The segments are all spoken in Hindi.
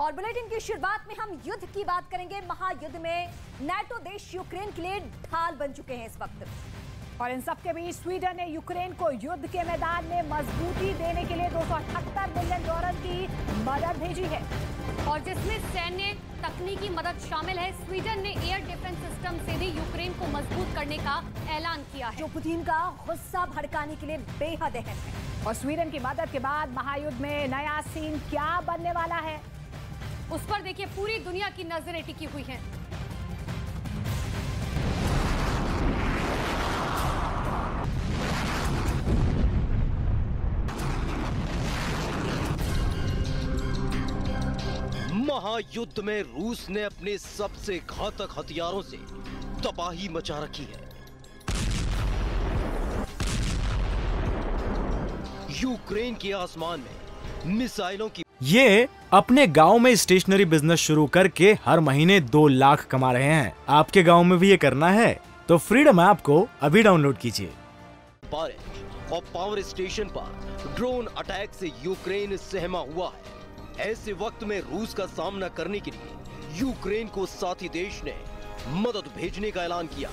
और बुलेटिन की शुरुआत में हम युद्ध की बात करेंगे। महायुद्ध में नाटो देश यूक्रेन के लिए ढाल बन चुके हैं इस वक्त। और इन सब के बीच स्वीडन ने यूक्रेन को युद्ध के मैदान में मजबूती देने के लिए $278 मिलियन की मदद भेजी है, और जिसमें सैन्य तकनीकी मदद शामिल है। स्वीडन ने एयर डिफेंस सिस्टम से भी यूक्रेन को मजबूत करने का ऐलान किया है, जो पुतिन का गुस्सा भड़काने के लिए बेहद अहम है। और स्वीडन की मदद के बाद महायुद्ध में नया सीन क्या बनने वाला है, उस पर देखिए पूरी दुनिया की नजरें टिकी हुई हैं। महायुद्ध में रूस ने अपने सबसे घातक हथियारों से तबाही मचा रखी है। यूक्रेन के आसमान में मिसाइलों की ये अपने गांव में स्टेशनरी बिजनेस शुरू करके हर महीने 2 लाख कमा रहे हैं। आपके गांव में भी ये करना है तो फ्रीडम ऐप को अभी डाउनलोड कीजिए। बारिश और पावर स्टेशन पर ड्रोन अटैक से यूक्रेन सहमा हुआ है। ऐसे वक्त में रूस का सामना करने के लिए यूक्रेन को साथी देश ने मदद भेजने का ऐलान किया।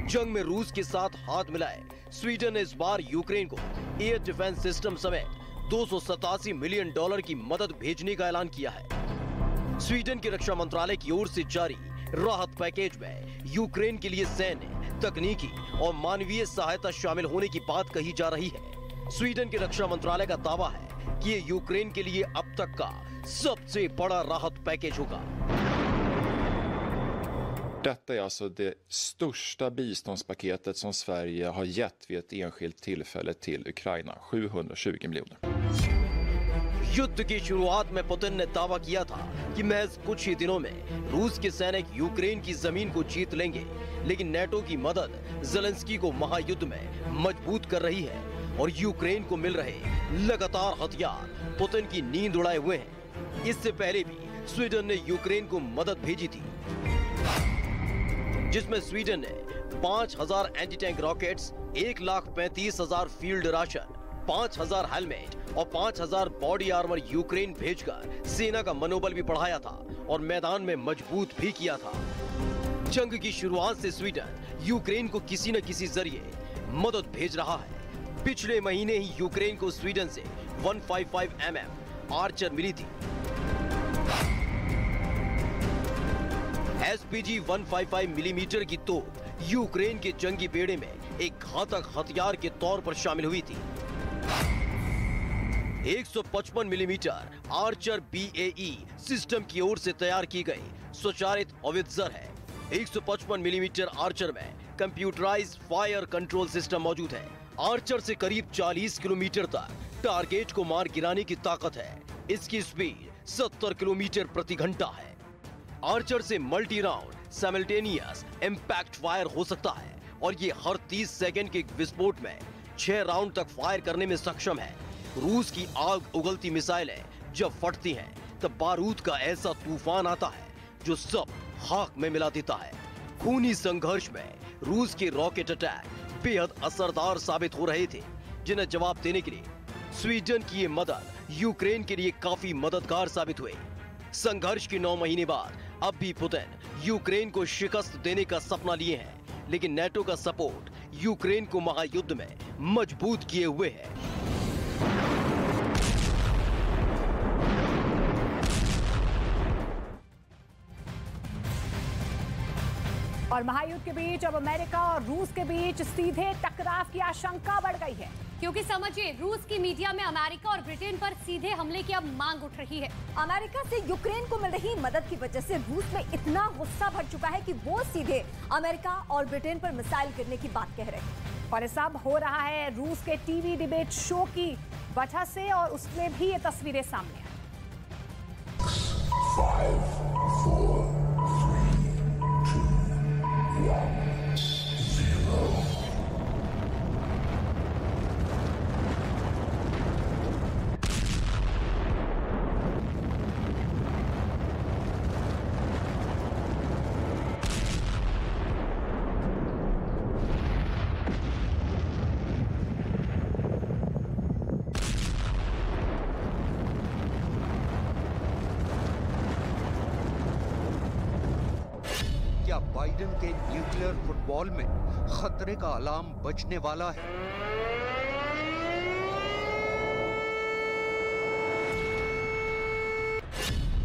जंग में रूस के साथ हाथ मिलाए स्वीडन ने इस बार यूक्रेन को एयर डिफेंस सिस्टम समेत $287 मिलियन की मदद भेजने का ऐलान किया है। स्वीडन के रक्षा मंत्रालय की ओर से जारी राहत पैकेज में यूक्रेन के लिए सैन्य, तकनीकी और मानवीय सहायता शामिल होने की बात कही जा रही है। स्वीडन के रक्षा मंत्रालय का दावा है कि ये यूक्रेन के लिए अब तक का सबसे बड़ा राहत पैकेज होगा। Detta är alltså det största biståndspaketet som Sverige har gett vid ett enskilt tillfälle till Ukraina, 720 miljoner. युद्ध की शुरुआत में पुतिन ने दावा किया था कि महज कुछ ही दिनों में रूस के सैनिक यूक्रेन की जमीन को जीत लेंगे, लेकिन नाटो की मदद ज़ेलेंस्की को महायुद्ध में मजबूत कर रही है और यूक्रेन को मिल रहे लगातार हथियार पुतिन की नींद उड़ाए हुए हैं। इससे पहले भी स्वीडन ने यूक्रेन को मदद भेजी थी, जिसमें स्वीडन ने 5000 anti tank rockets, 1,35,000 field ration, 5000 helmet और 5000 बॉडी आर्मर यूक्रेन भेजकर सेना का मनोबल भी बढ़ाया था और मैदान में मजबूत भी किया था। जंग की शुरुआत से स्वीडन यूक्रेन को किसी न किसी जरिए मदद भेज रहा है। पिछले महीने ही यूक्रेन को स्वीडन से 155 mm आर्चर मिली थी। SPG 155 मिलीमीटर की तोप यूक्रेन के जंगी बेड़े में एक घातक हथियार के तौर पर शामिल हुई थी। 155 मिलीमीटर आर्चर BAE सिस्टम की ओर से तैयार की गई स्वचालित होवित्जर है। 155 मिलीमीटर आर्चर में कंप्यूटराइज्ड फायर कंट्रोल सिस्टम मौजूद है। आर्चर से करीब 40 किलोमीटर तक टारगेट को मार गिराने की ताकत है। इसकी स्पीड 70 किलोमीटर प्रति घंटा है। आर्चर से multi round simultaneous impact fire हो सकता है और ये हर 30 सेकंड के विस्फोट में 6 राउंड तक फायर करने में सक्षम है। रूस की आग उगलती मिसाइलें जब फटती हैं तब बारूद का ऐसा तूफान आता है जो सब खाक में मिला देता है। खूनी संघर्ष में रूस के रॉकेट अटैक बेहद असरदार साबित हो रहे थे, जिन्हें जवाब देने के लिए स्वीडन की ये मदद यूक्रेन के लिए काफी मददगार साबित हुई। संघर्ष के 9 महीने बाद अब भी पुतिन यूक्रेन को शिकस्त देने का सपना लिए हैं, लेकिन नाटो का सपोर्ट यूक्रेन को महायुद्ध में मजबूत किए हुए है। और महायुद्ध के बीच अब अमेरिका और रूस के बीच सीधे टकराव की आशंका बढ़ गई है, क्योंकि समझिए रूस की मीडिया में अमेरिका और ब्रिटेन पर सीधे हमले की अब मांग उठ रही है। अमेरिका से यूक्रेन को मिल रही मदद की वजह से रूस में इतना गुस्सा भर चुका है कि वो सीधे अमेरिका और ब्रिटेन पर मिसाइल गिरने की बात कह रहे हैं। और ये सब हो रहा है रूस के टीवी डिबेट शो की वजह से, और उसमें भी ये तस्वीरें सामने आई। 5, 4, 3, 2, 1, 0. बाइडेन के न्यूक्लियर फुटबॉल में खतरे का अलार्म बजने वाला है।